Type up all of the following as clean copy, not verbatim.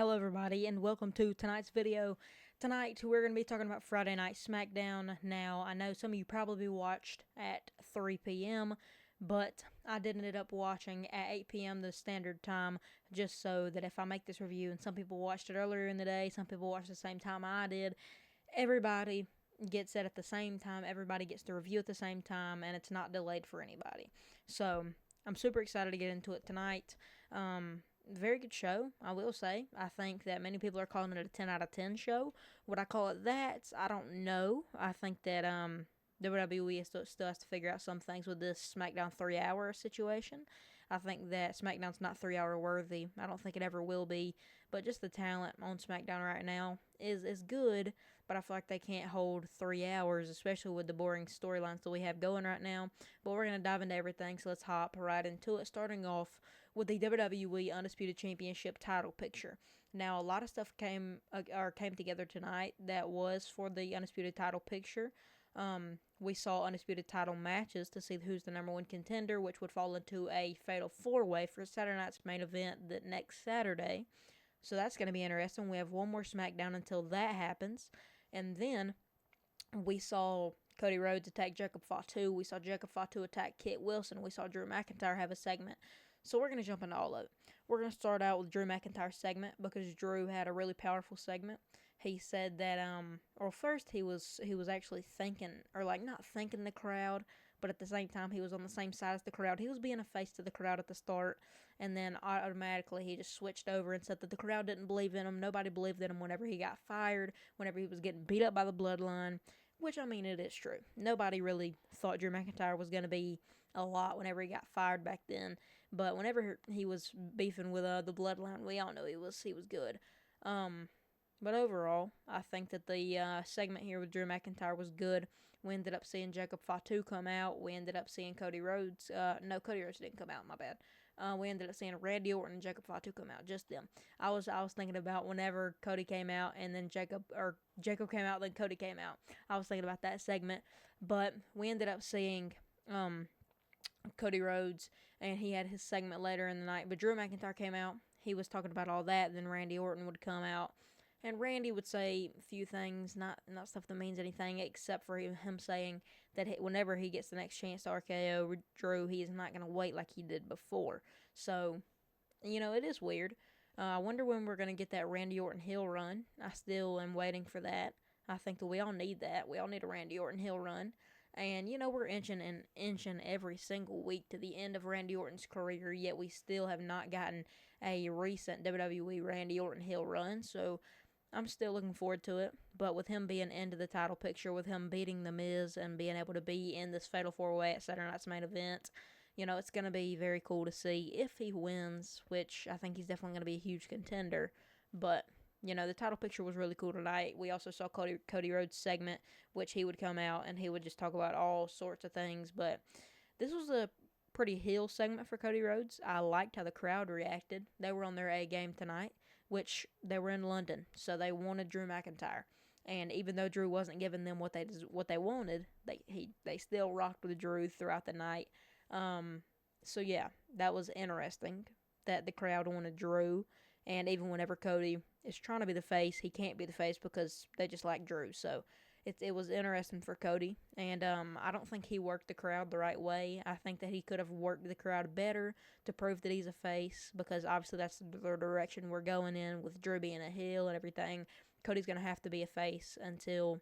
Hello everybody and welcome to tonight's video. Tonight we're going to be talking about Friday Night SmackDown. Now I know some of you probably watched at 3 p.m. but I did end up watching at 8 p.m. the standard time just so that if I make this review and some people watched it earlier in the day, some people watched the same time I did, everybody gets it at the same time, everybody gets the review at the same time, and it's not delayed for anybody. So I'm super excited to get into it tonight. Very good show, I will say. I think that many people are calling it a 10 out of 10 show. Would I call it that? I don't know. I think that WWE still has to figure out some things with this SmackDown 3-hour situation. I think that SmackDown's not 3-hour worthy. I don't think it ever will be. But just the talent on SmackDown right now is good, but I feel like they can't hold 3 hours, especially with the boring storylines that we have going right now. But we're going to dive into everything, so let's hop right into it, starting off with the WWE Undisputed Championship title picture. Now, a lot of stuff came together tonight that was for the Undisputed title picture. We saw Undisputed title matches to see who's the number one contender, which would fall into a fatal 4-way for Saturday night's main event the next Saturday. So that's going to be interesting. We have one more SmackDown until that happens. And then we saw Cody Rhodes attack Jacob Fatu. We saw Jacob Fatu attack Kit Wilson. We saw Drew McIntyre have a segment. So we're going to jump into all of it. We're going to start out with Drew McIntyre's segment because Drew had a really powerful segment. He said that, first he was actually thinking, or like not thinking the crowd, but at the same time he was on the same side as the crowd. He was being a face to the crowd at the start, and then automatically he just switched over and said that the crowd didn't believe in him. Nobody believed in him whenever he got fired, whenever he was getting beat up by the Bloodline, which, I mean, it is true. Nobody really thought Drew McIntyre was going to be a lot whenever he got fired back then. But whenever he was beefing with the Bloodline, we all know he was good. But overall, I think that the segment here with Drew McIntyre was good. We ended up seeing Jacob Fatu come out. We ended up seeing Cody Rhodes. No, Cody Rhodes didn't come out, my bad. We ended up seeing Randy Orton and Jacob Fatu come out, just them. I was thinking about whenever Cody came out and then Jacob came out, then Cody came out. I was thinking about that segment. But we ended up seeing Cody Rhodes, and he had his segment later in the night. But Drew McIntyre came out. He was talking about all that. Then Randy Orton would come out. And Randy would say a few things, not stuff that means anything, except for him saying that whenever he gets the next chance to RKO Drew, he is not going to wait like he did before. So, it is weird. I wonder when we're going to get that Randy Orton heel run. I still am waiting for that. I think that we all need that. We all need a Randy Orton heel run. And, we're inching every single week to the end of Randy Orton's career, yet we still have not gotten a recent WWE Randy Orton heel run. So I'm still looking forward to it, but with him being into the title picture, with him beating The Miz and being able to be in this Fatal 4-Way at Saturday Night's main event, it's going to be very cool to see if he wins, which I think he's definitely going to be a huge contender. But, the title picture was really cool tonight. We also saw Cody Rhodes' segment, which he would come out and he would just talk about all sorts of things, but this was a pretty heel segment for Cody Rhodes. I liked how the crowd reacted. They were on their A game tonight, which they were in London, so they wanted Drew McIntyre. And even though Drew wasn't giving them what they wanted, they still rocked with Drew throughout the night. So yeah, that was interesting that the crowd wanted Drew. And even whenever Cody is trying to be the face, he can't be the face because they just like Drew. So it was interesting for Cody, and I don't think he worked the crowd the right way. I think that he could have worked the crowd better to prove that he's a face, because obviously that's the direction we're going in with Drew being a heel and everything. Cody's going to have to be a face until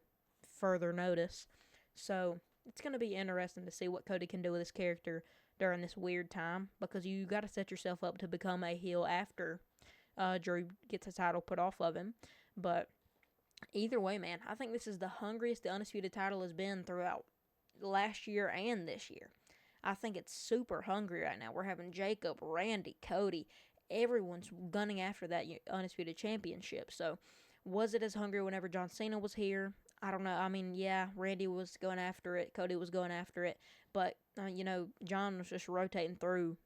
further notice. So it's going to be interesting to see what Cody can do with his character during this weird time, because you got to set yourself up to become a heel after Drew gets a title put off of him. But either way, man, I think this is the hungriest the Undisputed title has been throughout last year and this year. I think it's super hungry right now. We're having Jacob, Randy, Cody. Everyone's gunning after that Undisputed Championship. So, was it as hungry whenever John Cena was here? I don't know. I mean, yeah, Randy was going after it. Cody was going after it. But, John was just rotating through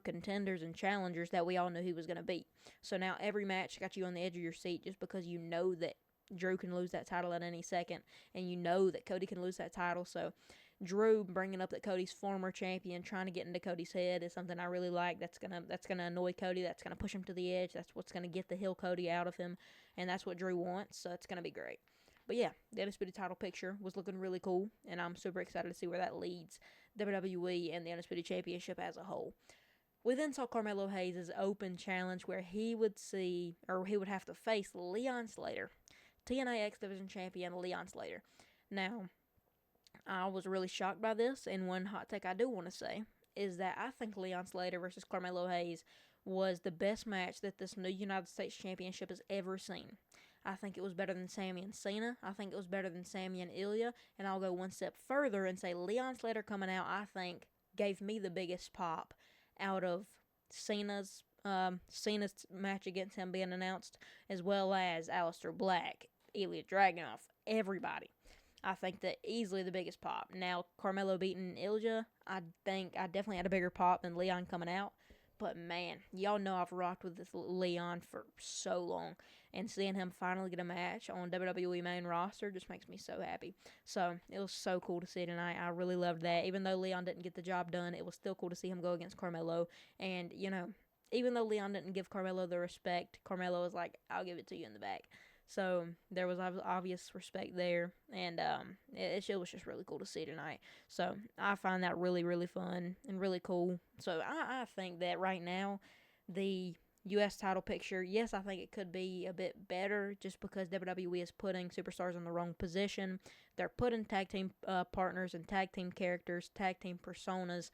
contenders and challengers that we all knew he was going to beat. So now every match got you on the edge of your seat just because you know that Drew can lose that title at any second, and you know that Cody can lose that title. So Drew bringing up that Cody's former champion, trying to get into Cody's head, is something I really like. That's gonna annoy Cody. That's gonna push him to the edge. That's what's gonna get the heel Cody out of him, and that's what Drew wants. So it's gonna be great. But yeah, the Undisputed title picture was looking really cool, and I'm super excited to see where that leads WWE and the Undisputed Championship as a whole. We then saw Carmelo Hayes' open challenge where he would have to face Leon Slater, TNA X Division champion Leon Slater. Now, I was really shocked by this, and one hot take I do want to say is that I think Leon Slater versus Carmelo Hayes was the best match that this new United States Championship has ever seen. I think it was better than Sami and Cena. I think it was better than Sami and Ilya, and I'll go one step further and say Leon Slater coming out, I think, gave me the biggest pop out of Cena's match against him being announced, as well as Aleister Black, Ilya Dragunov, everybody. I think that easily the biggest pop. Now, Carmelo beating Ilja, I think I definitely had a bigger pop than Leon coming out. But man, y'all know I've rocked with this Leon for so long. And seeing him finally get a match on WWE main roster just makes me so happy. So, it was so cool to see tonight. I really loved that. Even though Leon didn't get the job done, it was still cool to see him go against Carmelo. And, even though Leon didn't give Carmelo the respect, Carmelo was like, I'll give it to you in the back. So, there was obvious respect there, and it was just really cool to see tonight. So, I find that really, really fun and really cool. So, I think that right now, the U.S. title picture, yes, I think it could be a bit better just because WWE is putting superstars in the wrong position. They're putting tag team partners and tag team characters, tag team personas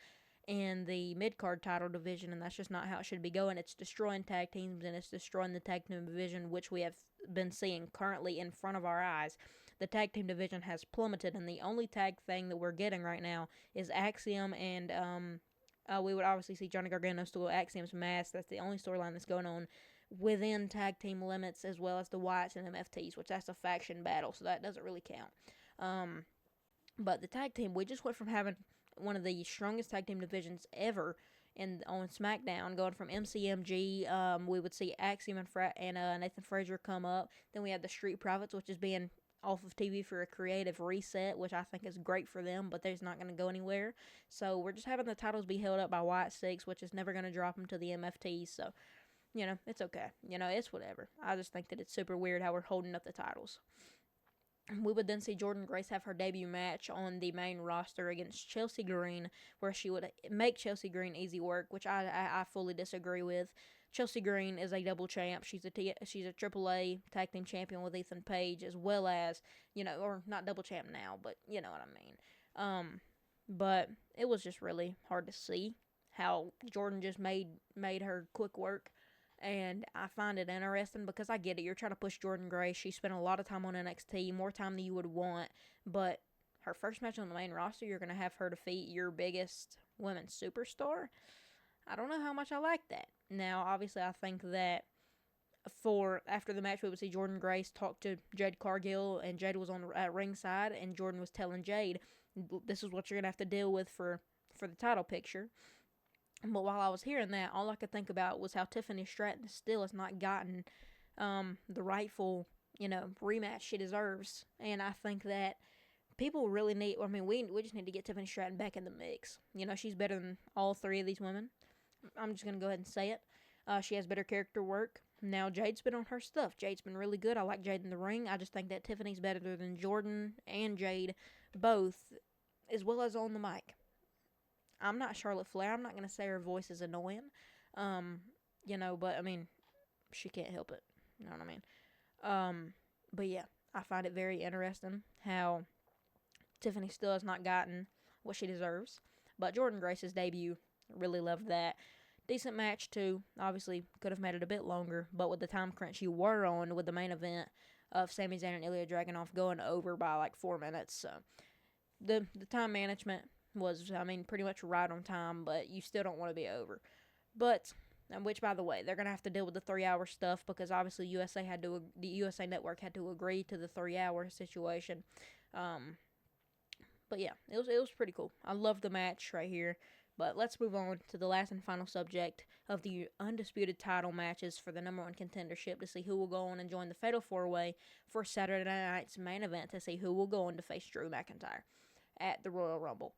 in the mid-card title division, and that's just not how it should be going. It's destroying tag teams, and it's destroying the tag team division, which we have been seeing currently in front of our eyes. The tag team division has plummeted, and the only tag thing that we're getting right now is Axiom, and we would obviously see Johnny Gargano steal Axiom's mask. That's the only storyline that's going on within tag team limits, as well as the Wyatts and MFTs, which that's a faction battle, so that doesn't really count. But the tag team, we just went from having one of the strongest tag team divisions ever on SmackDown, going from MCMG. We would see Axiom and Nathan Frazier come up. Then we had the Street Profits, which is being off of TV for a creative reset, which I think is great for them, but they're not going to go anywhere. So we're just having the titles be held up by Wyatt 6, which is never going to drop them to the MFTs. So, it's okay. It's whatever. I just think that it's super weird how we're holding up the titles. We would then see Jordynne Grace have her debut match on the main roster against Chelsea Green, where she would make Chelsea Green easy work, which I fully disagree with. Chelsea Green is a double champ. She's a AAA tag team champion with Ethan Page, as well as, or not double champ now, but you know what I mean. But it was just really hard to see how Jordan just made her quick work. And I find it interesting because I get it. You're trying to push Jordynne Grace. She spent a lot of time on NXT, more time than you would want. But her first match on the main roster, you're going to have her defeat your biggest women's superstar. I don't know how much I like that. Now, obviously, I think that after the match, we would see Jordynne Grace talk to Jade Cargill, and Jade was at ringside, and Jordan was telling Jade, this is what you're going to have to deal with for the title picture. But while I was hearing that, all I could think about was how Tiffany Stratton still has not gotten the rightful, rematch she deserves. And I think that people really need, we just need to get Tiffany Stratton back in the mix. She's better than all three of these women. I'm just going to go ahead and say it. She has better character work. Now, Jade's been on her stuff. Jade's been really good. I like Jade in the ring. I just think that Tiffany's better than Jordan and Jade, both, as well as on the mic. I'm not Charlotte Flair. I'm not going to say her voice is annoying. But, she can't help it. You know what I mean? But yeah, I find it very interesting how Tiffany still has not gotten what she deserves. But Jordynne Grace's debut, really loved that. Decent match, too. Obviously, could have made it a bit longer, but with the time crunch you were on with the main event of Sami Zayn and Ilya Dragunov going over by like 4 minutes. So, the time management was, pretty much right on time, but you still don't want to be over. But, which, by the way, they're going to have to deal with the 3-hour stuff because obviously the USA Network had to agree to the 3-hour situation. But yeah, it was pretty cool. I loved the match right here. But let's move on to the last and final subject of the undisputed title matches for the number one contendership to see who will go on and join the Fatal 4-Way for Saturday night's main event to see who will go on to face Drew McIntyre. at the Royal Rumble.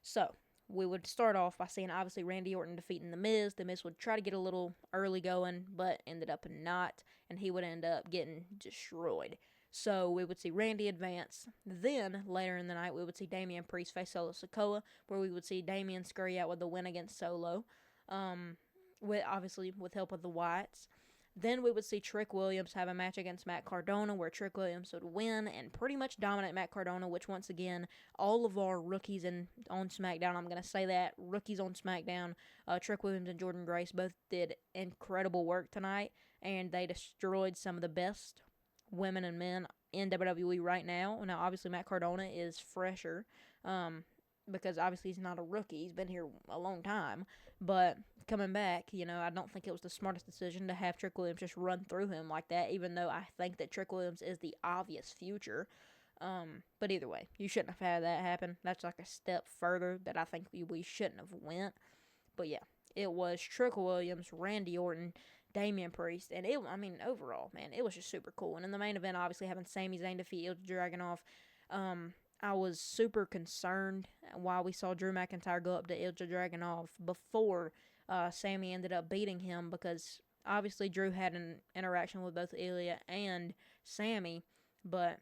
So, we would start off by seeing, obviously, Randy Orton defeating The Miz. The Miz would try to get a little early going, but ended up not, and he would end up getting destroyed. So we would see Randy advance. Then, later in the night, we would see Damian Priest face Solo Sikoa, where we would see Damian scurry out with the win against Solo, obviously with help of the Wyatts. Then we would see Trick Williams have a match against Matt Cardona, where Trick Williams would win and pretty much dominate Matt Cardona, which, once again, all of our rookies on SmackDown, I'm going to say that, rookies on SmackDown, Trick Williams and Jordan Grace both did incredible work tonight, and they destroyed some of the best women and men in WWE right now. Now, obviously, Matt Cardona is fresher, because obviously he's not a rookie. He's been here a long time. But coming back, I don't think it was the smartest decision to have Trick Williams just run through him like that, even though I think that Trick Williams is the obvious future. But either way, you shouldn't have had that happen. That's like a step further that I think we shouldn't have went. But yeah, it was Trick Williams, Randy Orton, Damian Priest, and overall, man, it was just super cool. And in the main event, obviously having Sami Zayn defeat Ilja Dragunov, I was super concerned while we saw Drew McIntyre go up to Ilja Dragunov before Sami ended up beating him, because obviously Drew had an interaction with both Ilja and Sami, but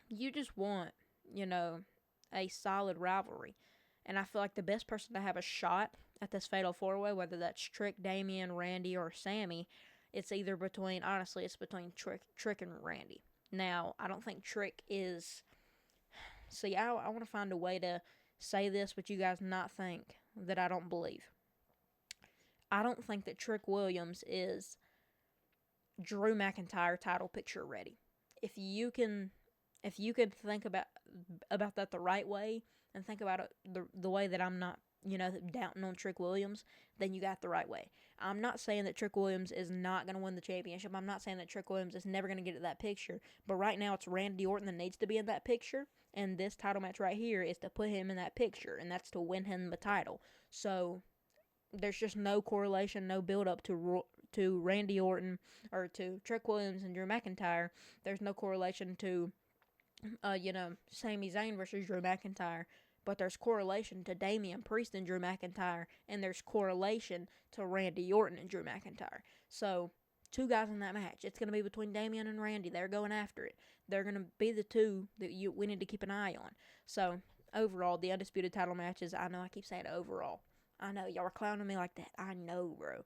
you just want, a solid rivalry. And I feel like the best person to have a shot at this Fatal 4-Way, whether that's Trick, Damian, Randy, or Sami, it's between Trick and Randy. Now, I don't think Trick is... See, I want to find a way to say this, but you guys not think that I don't believe. I don't think that Trick Williams is Drew McIntyre title picture ready. If you can think about that the right way, and think about it the way that I'm not, doubting on Trick Williams, then you got the right way. I'm not saying that Trick Williams is not going to win the championship. I'm not saying that Trick Williams is never going to get to that picture. But right now, it's Randy Orton that needs to be in that picture. And this title match right here is to put him in that picture. And that's to win him the title. So, there's just no correlation, no build-up to Randy Orton or to Trick Williams and Drew McIntyre. There's no correlation to, Sami Zayn versus Drew McIntyre. But there's correlation to Damian Priest and Drew McIntyre, and there's correlation to Randy Orton and Drew McIntyre. So, two guys in that match. It's going to be between Damian and Randy. They're going after it. They're going to be the two that we need to keep an eye on. So, overall, the undisputed title matches, I know I keep saying overall. I know, y'all are clowning me like that. I know, bro.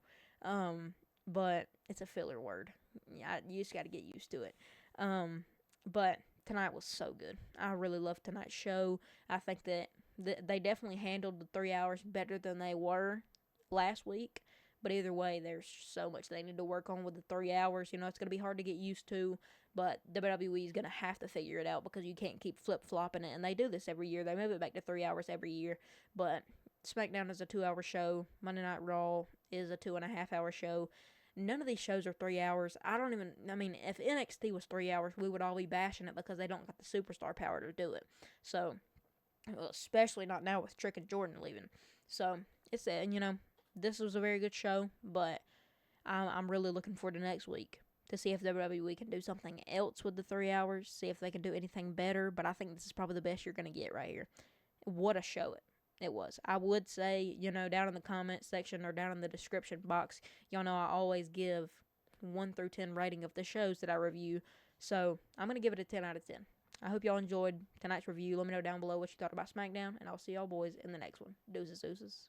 But it's a filler word. Yeah, you just got to get used to it. But tonight was so good. I really loved tonight's show. I think that they definitely handled the 3 hours better than they were last week. But either way, there's so much they need to work on with the 3 hours. It's going to be hard to get used to. But WWE is going to have to figure it out, because you can't keep flip-flopping it. And they do this every year. They move it back to 3 hours every year. But SmackDown is a 2-hour show. Monday Night Raw is a 2.5-hour show. None of these shows are 3 hours. If NXT was 3 hours, we would all be bashing it because they don't got the superstar power to do it. So, especially not now with Trick and Jordan leaving. So, this was a very good show, but I'm really looking forward to next week to see if WWE can do something else with the 3 hours, see if they can do anything better, but I think this is probably the best you're going to get right here. What a show it was. I would say, down in the comment section or down in the description box, y'all know I always give 1 through 10 rating of the shows that I review, so I'm going to give it a 10 out of 10. I hope y'all enjoyed tonight's review. Let me know down below what you thought about SmackDown, and I'll see y'all boys in the next one. Deuces.